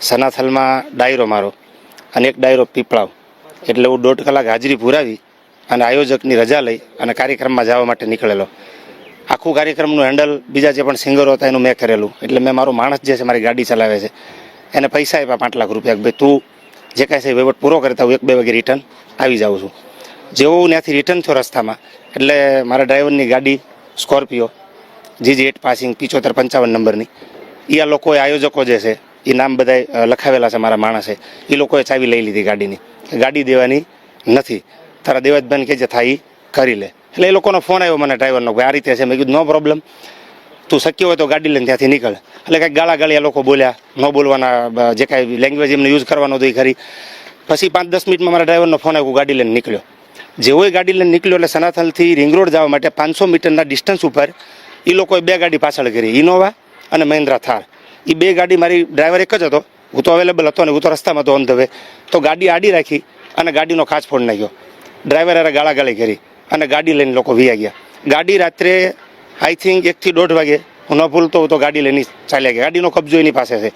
સનાથલમાં ડાયરો મારો અને એક ડાયરો પીપળાવ, એટલે હું 1.5 કલાક હાજરી પુરાવી અને આયોજકની રજા લઈ અને કાર્યક્રમમાં જવા માટે નીકળેલો. આખું કાર્યક્રમનું હેન્ડલ બીજા જે પણ સિંગરો હતા એનું મેં કરેલું. એટલે મેં મારો માણસ જે છે મારી ગાડી ચલાવે છે એને પૈસા આપ્યા 5 લાખ રૂપિયા, ભાઈ તું જે કાંઈ છે વહીવટ પૂરો કરતા હું 1-2 વાગે રિટર્ન આવી જાઉં છું. જેવો હું ત્યાંથી રિટર્ન થયો રસ્તામાં એટલે મારા ડ્રાઈવરની ગાડી સ્કોર્પિયો GG8 પાસિંગ 7555 નંબરની, એ આ લોકોએ આયોજકો જે છે એ નામ બધા લખાવેલા છે મારા માણસે, એ લોકોએ ચાવી લઈ લીધી ગાડીની. ગાડી દેવાની નથી, તારા દેવાજભાઈને કે જે થાય એ કરી લે. એટલે એ લોકોનો ફોન આવ્યો મને ડ્રાઈવરનો, ભાઈ આ રીતે છે. મેં કીધું નો પ્રોબ્લેમ, તું શક્ય હોય તો ગાડી લઈને ત્યાંથી નીકળ. એટલે કંઈક ગાળા લોકો બોલ્યા, ન બોલવાના જે કાંઈ લેંગ્વેજ એમને યુઝ કરવાનો હતો એ ખરી. પછી 5-10 મિનિટમાં મારા ડ્રાઈવરનો ફોન આવ્યો, ગાડી લઈને નીકળ્યો. જેવો એ ગાડી લઈને નીકળ્યો એટલે સનાથલથી રિંગ રોડ જવા માટે 500 મીટરના ડિસ્ટન્સ ઉપર એ લોકોએ 2 ગાડી પાછળ કરી, ઇનોવા અને મહિન્દ્રા થાર. એ 2 ગાડી, મારી ડ્રાઈવર એક જ હતો, હું તો અવેલેબલ હતો ને હું તો રસ્તામાં હતો ઓન ધ વે, તો ગાડી આડી રાખી અને ગાડીનો ખાંચ ફોડ નાખ્યો. ડ્રાઈવર અરે ગાળાગાળી કરી અને ગાડી લઈને લોકો વિયા ગયા. ગાડી રાત્રે આઈ થિંક 1 થી 1.5 વાગે, હું ન ભૂલતો હું તો ગાડી લઈને ચાલ્યા ગયા. ગાડીનો કબજો એની પાસે છે.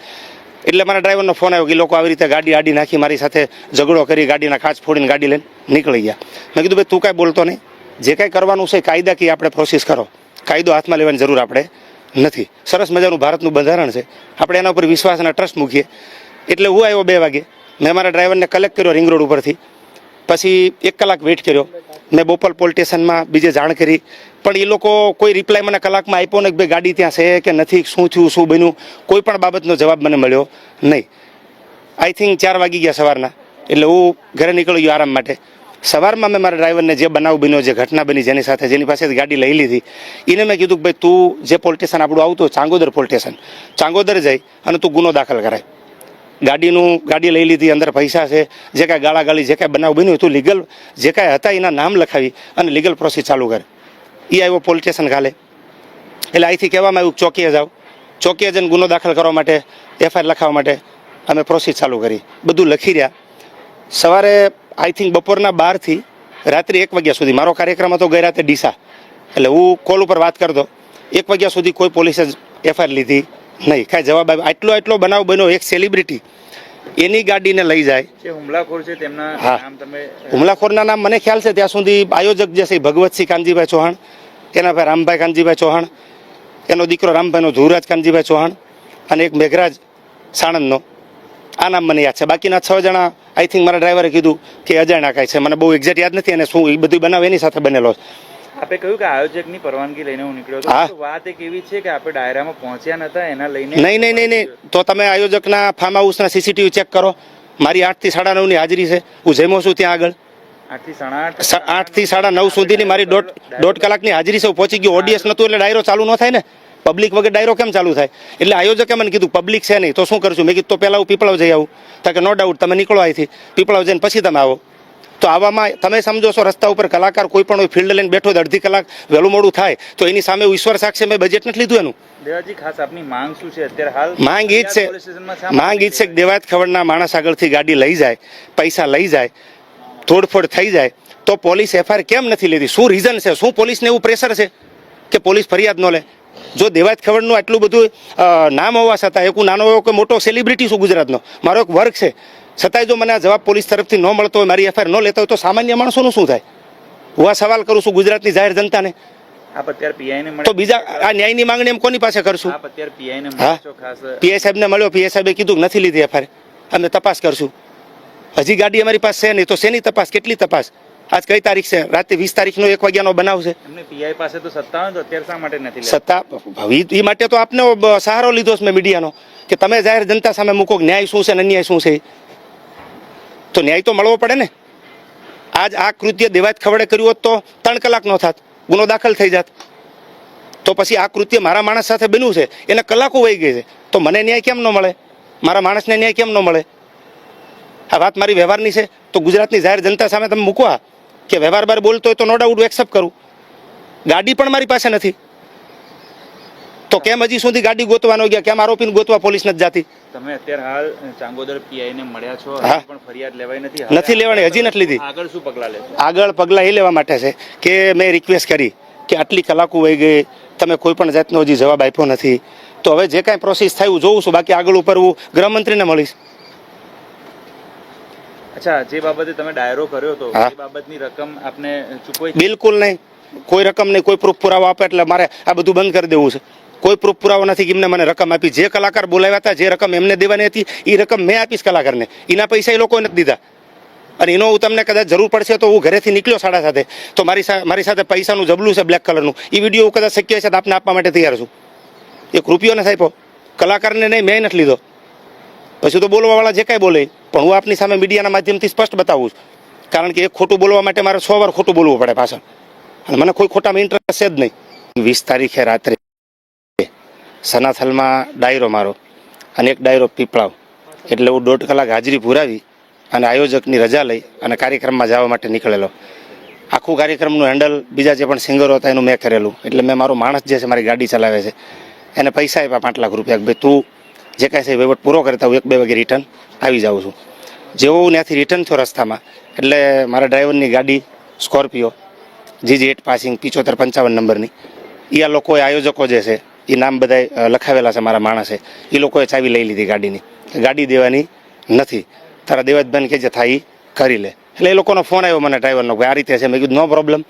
એટલે મારા ડ્રાઈવરનો ફોન આવ્યો કે લોકો આવી રીતે ગાડી આડી નાખી મારી સાથે ઝઘડો કરી ગાડીના ખાંચ ફોડીને ગાડી લઈને નીકળી ગયા. મેં કીધું ભાઈ તું કાંઈ બોલતો નહીં, જે કાંઈ કરવાનું છે કાયદાકીય આપણે પ્રોસેસ કરો, કાયદો હાથમાં લેવાની જરૂર આપણે નથી. સરસ મજાનું ભારતનું બંધારણ છે, આપણે એના ઉપર વિશ્વાસ અને ટ્રસ્ટ મૂકીએ. એટલે હું આવ્યો 2 વાગે, મેં મારા ડ્રાઈવરને કલેક્ટ કર્યો રિંગ રોડ ઉપરથી. પછી 1 કલાક વેઇટ કર્યો. મેં બોપલ પોલીસ સ્ટેશનમાં બીજે જાણ કરી, પણ એ લોકો કોઈ રિપ્લાય મને કલાકમાં આપ્યો નહીં કે ભાઈ ગાડી ત્યાં છે કે નથી, શું થયું, શું બન્યું, કોઈ પણ બાબતનો જવાબ મને મળ્યો નહીં. આઈ થિંક 4 વાગી ગયા સવારના. એટલે હું ઘરે નીકળી ગયો આરામ માટે. સવારમાં મેં મારા ડ્રાઈવરને જે બનાવ બન્યો, જે ઘટના બની, જેની સાથે જેની પાસે ગાડી લઈ લીધી, એને મેં કીધું કે ભાઈ તું જે પોલીસ સ્ટેશન આપણું આવતું ચાંગોદર પોલીસ સ્ટેશન, ચાંગોદર જઈ અને તું ગુનો દાખલ કરાય. ગાડી લઈ લીધી, અંદર પૈસા છે, જે કાંઈ ગાળાગાળી જે કાંઈ બનાવ બન્યું તું લીગલ જે કાંઈ હતા એના નામ લખાવી અને લીગલ પ્રોસેસ ચાલુ કરે. એ આવ્યો પોલીસ સ્ટેશન કાલે. એટલે અહીંથી કહેવામાં આવ્યું ચોકીએ જાઓ. ચોકીએ જઈને ગુનો દાખલ કરવા માટે, FIR લખાવવા માટે અમે પ્રોસેસ ચાલુ કરી. બધું લખી રહ્યા. સવારે આઈ થિંક બપોરના 12 થી રાત્રે 1 વાગ્યા સુધી મારો કાર્યક્રમ હતો ગઈ રાતે ડીસા. એટલે હું કોલ ઉપર વાત કરતો, 1 વાગ્યા સુધી કોઈ પોલીસે FIR લીધી નહીં, કાંઈ જવાબ આવ્યો. આટલો બનાવ બન્યો. એક સેલિબ્રિટી એની ગાડીને લઈ જાય, હુમલાખોર છે તેમના નામ તમે? હુમલાખોરના નામ મને ખ્યાલ છે ત્યાં સુધી આયોજક જે છે ભગવતસિંહ કાનજીભાઈ ચૌહાણ, એના ભાઈ રામભાઈ કાનજીભાઈ ચૌહાણ, એનો દીકરો રામભાઈનો ધ્રુવરાજ કાનજીભાઈ ચૌહાણ અને એક મેઘરાજ સાણંદનો. આ નામ મને યાદ છે. બાકીના 6 જણા આઈ થિંક મારા ડ્રાઈવરે કીધું કે અજાણ્યા કાંઈ છે, મને બહુ એક્ઝેક્ટ યાદ નથી. અને શું એ બધું બનાવ એની સાથે બનેલો છે. આપે કહ્યું કે આયોજકની પરવાનગી લઈને હું નીકળ્યો હતો. વાત એક એવી છે કે આપણે ડાયરામાં પહોંચ્યા નતા એના લઈને? નહીં. તો તમે આયોજકના ફાર્મ હાઉસના CCTV ચેક કરો. મારી 8 થી 9:30 ની હાજરી છે. હું જમ્યો છું ત્યાં આગળ. 8 થી 9:30 સુધીની મારી 1.5 કલાકની હાજરી છે. હું પહોંચી ગયો. ODS નતું એટલે ડાયરો ચાલુ ન થાય ને. પબ્લિક વગર ડાયરો કેમ ચાલુ થાય? એટલે આયોજકે મને કીધું પબ્લિક છે નહીં તો શું કરશું. મેં કીધું તો પહેલાં હું પીપળાવ જઈ આવું. તો કે નો ડાઉટ તમે નીકળો અહીંથી, પીપળાવ જઈને પછી તમે આવો. તો આવામાં તમે સમજો છો રસ્તા ઉપર કલાકાર કોઈ પણ હોય ફિલ્ડ લઈને બેઠો, 1.5 કલાક વહેલું મોડું થાય તો એની સામે ઈશ્વર સાક્ષી મેં બજેટ નથી લીધું એનું. દેવાજી ખાસ આપની માંગ શું છે અત્યારે હાલ? માંગ ઈ જ છે કે દેવાયત ખવડના માણસ આગળથી ગાડી લઈ જાય, પૈસા લઈ જાય, તોડફોડ થઈ જાય તો પોલીસ FIR કેમ નથી લેતી? શું રીઝન છે? શું પોલીસને એવું પ્રેશર છે કે પોલીસ ફરિયાદ ન લે? જો દેવાયત ખવડનું આટલું બધું નામ હોવા છતાં, એક નાનો એવો કે મોટો સેલિબ્રિટી છું ગુજરાતનો, મારો એક વર્ક છે, છતાંય જો મને આ જવાબ પોલીસ તરફથી ન મળતો હોય, મારી FIR ન લેતો હોય તો સામાન્ય માણસોનું શું થાય? હું આ સવાલ કરું છું ગુજરાતની જાહેર જનતાને. તો બીજા આ ન્યાયની માંગણી એમ કોની પાસે કરશું? PI સાહેબને મળ્યો, PI સાહેબે કીધું નથી લીધી FIR, અમે તપાસ કરશું. હજી ગાડી અમારી પાસે છે નહીં તો શેની તપાસ? કેટલી તપાસ? આજ કઈ તારીખ છે? રાતે 20 તારીખનો 1 વાગ્યાનો બનાવ છે. PI પાસે તો સત્તા હોય તો અત્યારે શા માટે નથી? સત્તા એ માટે તો આપને સહારો લીધો છે મેં મીડિયાનો કે તમે જાહેર જનતા સામે મૂકો ન્યાય શું છે અને અન્યાય શું છે. તો ન્યાય તો મળવો પડે ને. આજ આ કૃત્ય દેવાયત ખવડે કર્યું હોત તો 3 કલાક નો થાત, ગુનો દાખલ થઈ જાત. તો પછી આ કૃત્ય મારા માણસ સાથે બન્યું છે, એને કલાકો વહી ગઈ છે, તો મને ન્યાય કેમ ન મળે? મારા માણસને ન્યાય કેમ ન મળે? આ વાત મારી વ્યવહારની છે તો ગુજરાતની જાહેર જનતા સામે તમે મૂકવા કે વ્યવહાર બાર બોલતો હોય તો નો ડાઉટ એક્સેપ્ટ કરું. ગાડી પણ મારી પાસે નથી તો કેમ હજી સુધી ગાડી ગોતવાનો ગયા? કેમ આરોપીને ગોતવા પોલીસ નથી જાતી? તમે અત્યારે હાલ ચાંગોદર PI ને મળ્યા છો, પણ ફરિયાદ લેવાય નથી લેવાની, હજી નથી લીધી. આગળ શું પગલાં લેશો? આગળ પગલાં એ લેવા માટે છે કે મેં રિક્વેસ્ટ કરી કે આટલી કલાકો વહી ગઈ, તમે કોઈ પણ જાતનો હજી જવાબ આપ્યો નથી, તો હવે જે કાંઈ પ્રોસેસ થાય હું જોઉં છું, બાકી આગળ ઉપર હું ગૃહમંત્રીને મળીશ. અચ્છા, જે બાબતે તમે ડાયરો કર્યો હતો હા. એ બાબતની રકમ આપને ચૂકવાઈ? બિલકુલ નહીં, કોઈ રકમ નહીં, કોઈ પ્રૂફ પુરાવો આપે એટલે મારે આ બધું બંધ કરી દેવું છે. કોઈ પ્રૂફ પુરાવો નથી કે એમને મને રકમ આપી. જે કલાકાર બોલાવ્યા હતા, જે રકમ એમને દેવાની હતી એ રકમ મેં આપીશ કલાકારને. એના પૈસા એ લોકોએ નથી દીધા. અને એનો હું તમને કદાચ જરૂર પડશે તો હું ઘરેથી નીકળ્યો 7:30, તો મારી સાથે પૈસાનું જબલું છે બ્લેક કલરનું, એ વિડીયો હું કદાચ શક્ય છે તો આપને આપવા માટે તૈયાર છું. એક રૂપિયો નથી આપ્યો કલાકારને, નહીં મેં નથી લીધો. પછી તો બોલવાવાળા જે કાંઈ બોલે, પણ હું આપની સામે મીડિયાના માધ્યમથી સ્પષ્ટ બતાવું છું. કારણ કે એક ખોટું બોલવા માટે મારે 100 વાર ખોટું બોલવું પડે પાછળ, અને મને કોઈ ખોટામાં ઇન્ટરેસ્ટ છે જ નહીં. 20 તારીખે રાત્રે સનાથલમાં ડાયરો મારો અને એક ડાયરો પીપળાવ, એટલે હું 1.5 કલાક હાજરી પુરાવી અને આયોજકની રજા લઈ અને કાર્યક્રમમાં જવા માટે નીકળેલો. આખું કાર્યક્રમનું હેન્ડલ બીજા જે પણ સિંગરો હતા એનું મેં કરેલું. એટલે મેં મારો માણસ જે છે મારી ગાડી ચલાવે છે એને પૈસા આપ્યા 5 લાખ રૂપિયા, કે ભાઈ તું જે કાંઈ છે વહીવટ પૂરો કરતા હું 1-2 વાગે રિટર્ન આવી જાઉં છું. જેવો હું ત્યાંથી રિટર્ન થયો રસ્તામાં, એટલે મારા ડ્રાઈવરની ગાડી સ્કોર્પિયો GG8 પાસિંગ 7555 નંબરની, એ આ લોકોએ આયોજકો જે છે એ નામ બધા લખાવેલા છે મારા માણસે, એ લોકોએ ચાવી લઈ લીધી ગાડીની. ગાડી દેવાની નથી, તારા દેવાજભાઈને કે જે થાય એ કરી લે. એટલે એ લોકોનો ફોન આવ્યો મને ડ્રાઈવરનો, ભાઈ આ રીતે છે. મેં કીધું નો પ્રોબ્લેમ,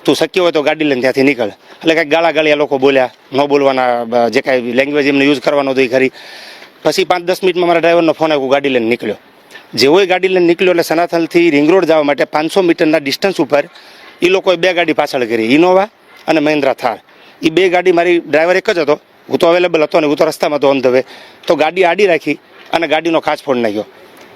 તું શક્ય હોય તો ગાડી લઈને ત્યાંથી નીકળ. એટલે કાંઈક ગાળાગાળી આ લોકો બોલ્યા, ન બોલવાના જે કાંઈ લેંગ્વેજ એમને યુઝ કરવાનો હતો એ ખરી. પછી 5-10 મિનિટમાં મારા ડ્રાઈવરનો ફોન આવ્યો, ગાડી લઈને નીકળ્યો. જેવો ગાડી લઈને નીકળ્યો એટલે સનાથલથી રિંગ રોડ જવા માટે 500 મીટરના ડિસ્ટન્સ ઉપર એ લોકોએ 2 ગાડી પાછળ કરી, ઇનોવા અને મહિન્દ્રા થાર. એ 2 ગાડી, મારી ડ્રાઈવર એક જ હતો, હું તો અવેલેબલ હતો ને, હું તો રસ્તામાં હતો ઓન ધ વે, તો ગાડી આડી રાખી અને ગાડીનો કાચ ફોડી નાખ્યો.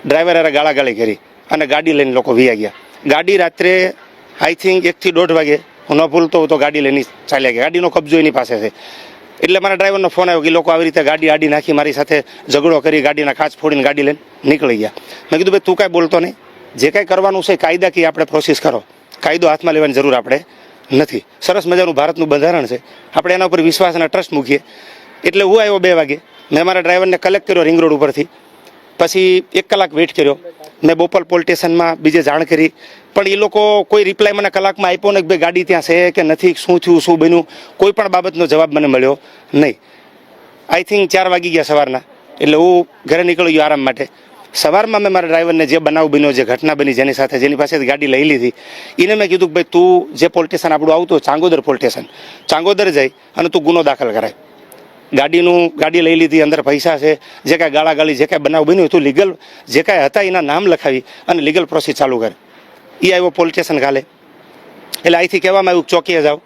ડ્રાઈવરે ગાળાગાળી કરી અને ગાડી લઈને લોકો વિયા ગયા. ગાડી રાત્રે આઈ થિંક 1 થી 1.5 વાગે, હું ન ભૂલતો હું તો ગાડી લઈને ચાલ્યા ગયા. ગાડીનો કબજો એની પાસે છે. એટલે મારા ડ્રાઈવરનો ફોન આવ્યો કે લોકો આવી રીતે ગાડી આડી નાખી, મારી સાથે ઝઘડો કરી, ગાડીના કાચ ફોડીને ગાડી લઈને નીકળી ગયા. મેં કીધું ભાઈ તું કાંઈ બોલતો નહીં, જે કાંઈ કરવાનું છે કાયદાકીય આપણે પ્રોસેસ કરો, કાયદો હાથમાં લેવાની જરૂર આપણે નથી. સરસ મજાનું ભારતનું બંધારણ છે, આપણે એના ઉપર વિશ્વાસ અને ટ્રસ્ટ મૂકીએ. એટલે હું આવ્યો 2 વાગે, મેં મારા ડ્રાઈવરને કલેક્ટ કર્યો રિંગ રોડ ઉપરથી. પછી 1 કલાક વેઇટ કર્યો. મેં બોપલ પોલીસ સ્ટેશનમાં બીજે જાણ કરી, પણ એ લોકો કોઈ રિપ્લાય મને કલાકમાં આપ્યો ને કે ભાઈ ગાડી ત્યાં છે કે નથી, શું થયું, શું બન્યું, કોઈ પણ બાબતનો જવાબ મને મળ્યો નહીં. આઈ થિંક 4 વાગી ગયા સવારના. એટલે હું ઘરે નીકળી ગયો આરામ માટે. સવારમાં મેં મારા ડ્રાઈવરને જે બનાવ બન્યો, જે ઘટના બની, જેની સાથે જેની પાસેથી ગાડી લઈ લીધી, એને મેં કીધું કે ભાઈ તું જે પોલીસ સ્ટેશન આપણું આવતું ચાંગોદર પોલીસ સ્ટેશન, ચાંગોદર જઈ અને તું ગુનો દાખલ કરાય. ગાડી લઈ લીધી, અંદર પૈસા છે, જે કાંઈ ગાળાગાળી, જે કાંઈ બનાવ બન્યો, તું લીગલ જે કાંઈ હતા એના નામ લખાવી અને લીગલ પ્રોસેસ ચાલુ કર. એ આવ્યો પોલીસ સ્ટેશન કાલે. એટલે અહીંથી કહેવામાં આવ્યું ચોકીએ જાઓ.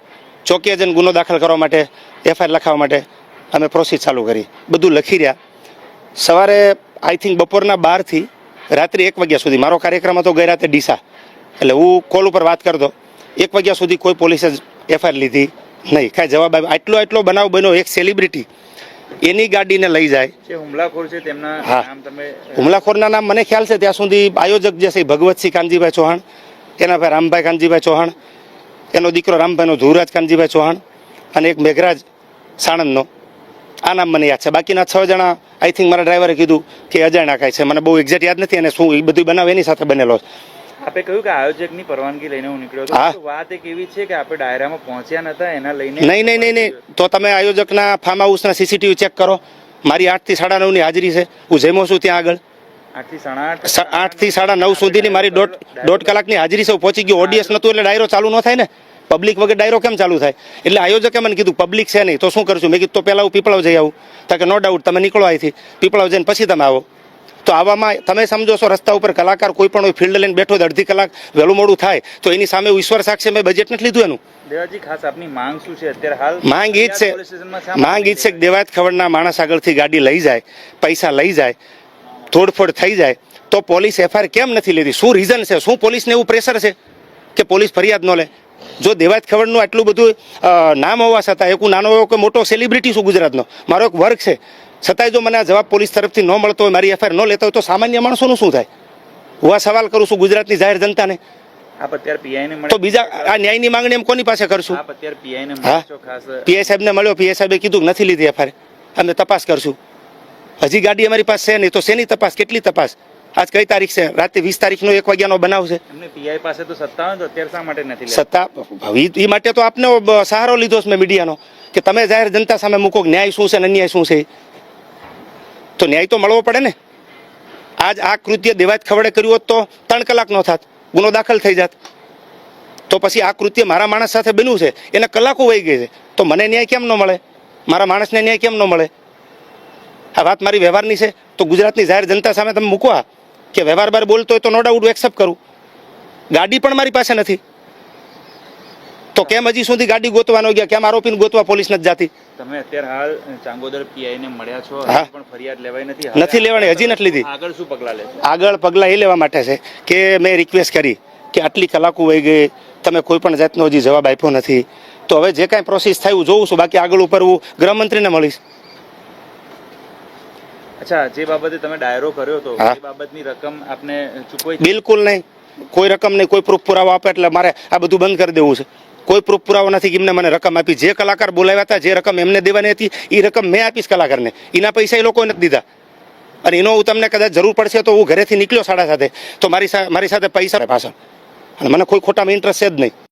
ચોકીએ જઈને ગુનો દાખલ કરવા માટે, FIR લખાવવા માટે અમે પ્રોસેસ ચાલુ કરી. બધું લખી રહ્યા. સવારે આઈ થિંક બપોરના 12 થી રાત્રે 1 વાગ્યા સુધી મારો કાર્યક્રમ હતો ગઈ રાતે ડીસા. એટલે હું કોલ ઉપર વાત કરતો, 1 વાગ્યા સુધી કોઈ પોલીસે FIR લીધી નહીં, કાંઈ જવાબ આવ્યો. આટલો બનાવ બન્યો, એક સેલિબ્રિટી એની ગાડીને લઈ જાય. જે હુમલાખોર છે તેમના હા, નામ તમે? હુમલાખોરના નામ મને ખ્યાલ છે ત્યાં સુધી. આયોજક જે છે ભગવતસિંહ કાનજીભાઈ ચૌહાણ, એના ભાઈ રામભાઈ કાનજીભાઈ ચૌહાણ, એનો દીકરો રામભાઈનો ધ્રુવરાજ કાનજીભાઈ ચૌહાણ, અને એક મેઘરાજ સાણંદનો. આ નામ મને યાદ છે. બાકીના 6 જણા આઈ થિંક મારા ડ્રાઈવરે કીધું કે અજાણ્યા કાંઈ છે, મને બહુ એક્ઝેક્ટ યાદ નથી. અને શું એ બધું બનાવ એની સાથે બનેલો છે. આપે કહ્યું કે આયોજકની પરવાનગી લઈને હું નીકળ્યો હા. હતો. વાત એક એવી છે કે આપણે ડાયરામાં પહોંચ્યા નતા, એના લઈને? નહીં. તો તમે આયોજકના ફાર્મ હાઉસના CCTV ચેક કરો. મારી 8 થી 9:30 ની હાજરી છે. હું જમ્યો છું ત્યાં આગળ. 8 થી 8:30? 8 થી 9:30 સુધીની મારી 1.5 કલાકની હાજરી છે. હું પહોંચી ગયો. ઓડિયન્સ નતું એટલે ડાયરો ચાલુ ન થાય ને. પબ્લિક વગર ડાયરો કેમ ચાલુ થાય? એટલે આયોજકે મને કીધું પબ્લિક છે નહીં તો શું કરશું. મેં કીધું તો પહેલાં હું પીપળાવ જઈ આવું. તો કે નો ડાઉટ, તમે નીકળો અહીંથી, પીપળાવ જઈને પછી તમે આવો. તો આવામાં તમે સમજો છો, રસ્તા ઉપર કલાકાર કોઈ પણ ફિલ્ડ લઈને બેઠો 1.5 કલાક વહેલું મોડું થાય તો એની સામે ઈશ્વર સાક્ષી મેં બજેટ નથી લીધું એનું. દેવાજી, ખાસ આપની માંગ શું છે અત્યારે હાલ? માંગ ઈ જ છે કે દેવાયત ખવડના માણસ આગળથી ગાડી લઈ જાય, પૈસા લઈ જાય, તોડફોડ થઈ જાય તો પોલીસ FIR કેમ નથી લેતી? શું રીઝન છે? શું પોલીસને એવું પ્રેશર છે કે પોલીસ ફરિયાદ ન લે? જો દેવાયત ખવડનું આટલું બધું નામ હોવા છતાં, એક હું નાનો એવો કે મોટો સેલિબ્રિટી છું ગુજરાતનો, મારો એક વર્ક છે, છતાંય જો મને આ જવાબ પોલીસ તરફથી ન મળતો હોય, મારી FIR ન લેતો હોય તો સામાન્ય માણસોનું શું થાય? હું આ સવાલ કરું છું ગુજરાતની જાહેર જનતાને. આપ અત્યારે PI ને તો બીજા આ ન્યાયની માંગણી એમ કોની પાસે કરશું? આપ અત્યારે PI ને હા, મળો છો ખાસ? PI સાહેબને મળ્યો. PI સાહેબે કીધું નથી લીધી FIR, અમે તપાસ કરશું. હજી ગાડી અમારી પાસે છે નહીં, તો શેની તપાસ, કેટલી તપાસ? આજ કઈ તારીખ છે? રાતે 20 તારીખનો 1 વાગ્યાનો બનાવ છે. એમને પીઆઈ પાસે તો સત્તા હોય તો અત્યારે શા માટે નથી લેતા? સત્તા એ માટે તો આપને સહારો લીધો છે મેં મીડિયાનો, કે તમે જાહેર જનતા સામે મૂકો કે ન્યાય શું છે ને અન્યાય શું છે. તો ન્યાય તો મળવો પડે ને. આજ આ કૃત્ય દેવાજ ખવડે કર્યું હોત તો 3 કલાક નો થાત, ગુનો દાખલ થઈ જાત. તો પછી આ કૃત્ય મારા માણસ સાથે બન્યું છે, એને કલાકો વહી ગઈ છે, તો મને ન્યાય કેમ ન મળે? મારા માણસને ન્યાય કેમ ન મળે? આ વાત મારી વ્યવહારની છે, તો ગુજરાતની જાહેર જનતા સામે તમે મૂકવા કે વ્યવહાર બાર બોલતો હોય તો નો ડાઉટ એક્સેપ્ટ કરું. ગાડી પણ મારી પાસે નથી, તો કેમ હજી સુધી ગાડી ગોતવાનો ગયા? કેમ આરોપીને ગોતવા પોલીસ નથી જાતી? તમે અત્યારે હાલ ચાંગોદર પીઆઈ ને મળ્યા છો, હા. પણ ફરિયાદ લેવાઈ નથી. નથી લેવાની, હજી નથી લીધી. આગળ શું પગલાં લેશો? આગળ પગલાં એ લેવા માટે છે કે મેં રિક્વેસ્ટ કરી કે આટલી કલાકો વહી ગઈ, તમે કોઈ પણ જાતનો હજી જવાબ આપ્યો નથી, તો હવે જે કાંઈ પ્રોસેસ થાય હું જોઉં છું, બાકી આગળ ઉપર હું ગૃહમંત્રીને મળીશ. અચ્છા, જે બાબતે તમે ડાયરો કર્યો હતો હા. એ બાબતની રકમ આપને ચૂકવાઈ? બિલકુલ નહીં, કોઈ રકમ નહીં, કોઈ પ્રૂફ પુરાવો આપે એટલે મારે આ બધું બંધ કરી દેવું છે. કોઈ પ્રૂફ પુરાવો નથી કે એમને મને રકમ આપી. જે કલાકાર બોલાવ્યા હતા, જે રકમ એમને દેવાની હતી એ રકમ મેં આપીશ કલાકારને, એના પૈસા એ લોકોએ નથી દીધા. અને એનો હું તમને કદાચ જરૂર પડશે તો હું ઘરેથી નીકળ્યો 7:30, તો મારી સાથે પૈસા પાછળ, અને મને કોઈ ખોટામાં ઇન્ટરેસ્ટ છે જ નહીં.